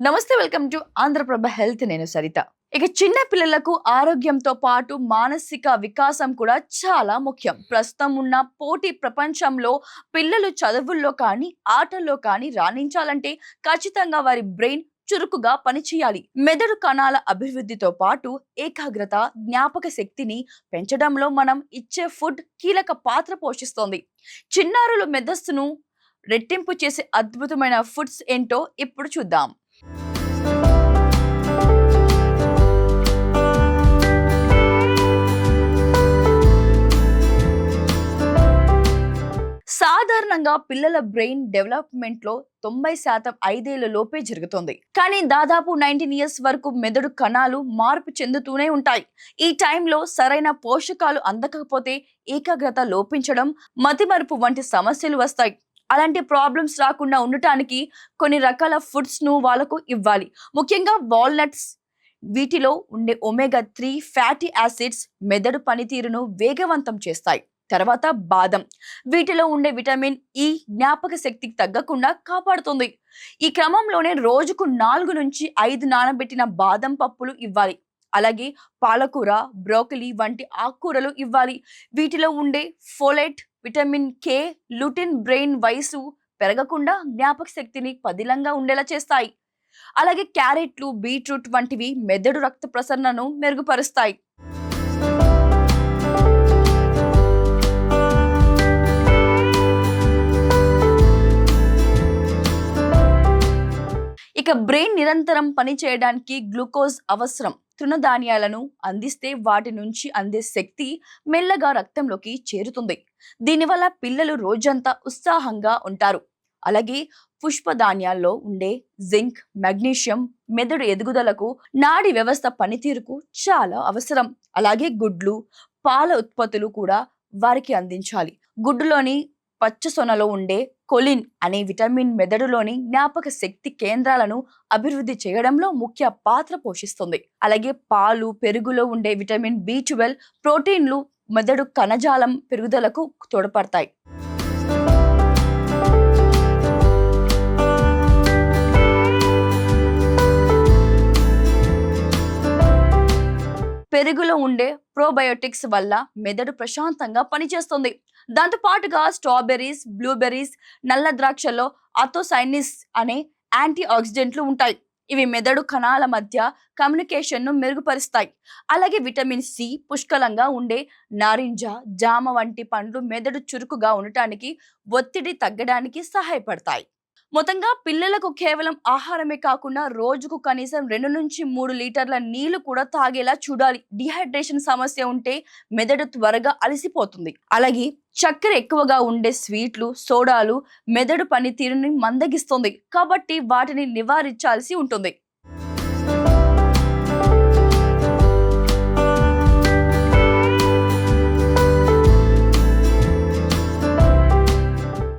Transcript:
నమస్తే, welcome to Andhraprabha health. నేను సరిత. ఇక చిన్న పిల్లలకు ఆరోగ్యంతో పాటు మానసిక వికాసం కూడా చాలా ముఖ్యం. ప్రస్తుతం ఉన్న పోటీ ప్రపంచంలో పిల్లలు చదువుల్లో కానీ ఆటల్లో కానీ రాణించాలంటే ఖచ్చితంగా వారి బ్రెయిన్ చురుకుగా పనిచేయాలి. మెదడు కణాల అభివృద్ధితో పాటు ఏకాగ్రత, జ్ఞాపక శక్తిని పెంచడంలో మనం ఇచ్చే ఫుడ్ కీలక పాత్ర పోషిస్తోంది. చిన్నారుల మెదస్సును రెట్టింపు చేసే అద్భుతమైన ఫుడ్స్ ఏంటో ఇప్పుడు చూద్దాం. సాధారణంగా పిల్లల బ్రెయిన్ డెవలప్మెంట్ లో 90% 5 ఏళ్ల లోపే జరుగుతుంది. కానీ దాదాపు 19 ఇయర్స్ వరకు మెదడు కణాలు మార్పు చెందుతూనే ఉంటాయి. ఈ టైంలో సరైన పోషకాలు అందకపోతే ఏకాగ్రత లోపించడం, మతిమరుపు వంటి సమస్యలు వస్తాయి. అలాంటి ప్రాబ్లమ్స్ రాకుండా ఉండటానికి కొన్ని రకాల ఫుడ్స్ ను వాళ్ళకు ఇవ్వాలి. ముఖ్యంగా వాల్నట్స్, వీటిలో ఉండే ఒమేగా 3 ఫ్యాటీ యాసిడ్స్ మెదడు పనితీరును వేగవంతం చేస్తాయి. తర్వాత బాదం, వీటిలో ఉండే విటమిన్ ఈ జ్ఞాపక శక్తికి తగ్గకుండా కాపాడుతుంది. ఈ క్రమంలోనే రోజుకు 4 నుంచి 5 నానబెట్టిన బాదం పప్పులు ఇవ్వాలి. అలాగే పాలకూర, బ్రోకలీ వంటి ఆకుకూరలు ఇవ్వాలి. వీటిలో ఉండే folate, vitamin K, lutein brain వయసు పెరగకుండా జ్ఞాపక శక్తిని పదిలంగా ఉండేలా చేస్తాయి. అలాగే క్యారెట్లు, బీట్రూట్ వంటివి మెదడు రక్త ప్రసరణను మెరుగుపరుస్తాయి. ఇక బ్రెయిన్ నిరంతరం పని చేయడానికి గ్లూకోజ్ అవసరం. తృణధాన్యాలను అందిస్తే వాటి నుంచి అందే శక్తి మెల్లగా రక్తంలోకి చేరుతుంది. దీనివల్ల పిల్లలు రోజంతా ఉత్సాహంగా ఉంటారు. అలాగే పుష్పధాన్యాల్లో ఉండే జింక్, మెగ్నీషియం మెదడు ఎదుగుదలకు, నాడి వ్యవస్థ పనితీరుకు చాలా అవసరం. అలాగే గుడ్లు, పాల ఉత్పత్తులు కూడా వారికి అందించాలి. గుడ్డులోని పచ్చసొనలో ఉండే కొలిన్ అనే విటమిన్ మెదడులోని జ్ఞాపక శక్తి కేంద్రాలను అభివృద్ధి చేయడంలో ముఖ్య పాత్ర పోషిస్తుంది. అలాగే పాలు, పెరుగులో ఉండే విటమిన్ B12, ప్రోటీన్లు మెదడు కణజాలం పెరుగుదలకు తోడ్పడతాయి. పెరుగులో ఉండే ప్రోబయోటిక్స్ వల్ల మెదడు ప్రశాంతంగా పనిచేస్తుంది. దాంతో పాటుగా స్ట్రాబెర్రీస్, బ్లూబెర్రీస్, నల్ల ద్రాక్షల్లో అథోసైనిస్ అనే యాంటీ ఆక్సిడెంట్లు ఉంటాయి. ఇవి మెదడు కణాల మధ్య కమ్యూనికేషన్ను మెరుగుపరుస్తాయి. అలాగే విటమిన్ సి పుష్కలంగా ఉండే నారింజ, జామ వంటి పండ్లు మెదడు చురుకుగా ఉండటానికి, ఒత్తిడి తగ్గడానికి సహాయపడతాయి. మొత్తంగా పిల్లలకు కేవలం ఆహారమే కాకుండా రోజుకు కనీసం 2 నుంచి 3 లీటర్ల నీళ్లు కూడా తాగేలా చూడాలి. డిహైడ్రేషన్ సమస్య ఉంటే మెదడు త్వరగా అలసిపోతుంది. అలాగే చక్కెర ఎక్కువగా ఉండే స్వీట్లు, సోడాలు మెదడు పనితీరుని మందగిస్తుంది. కాబట్టి వాటిని నివారించాల్సి ఉంటుంది.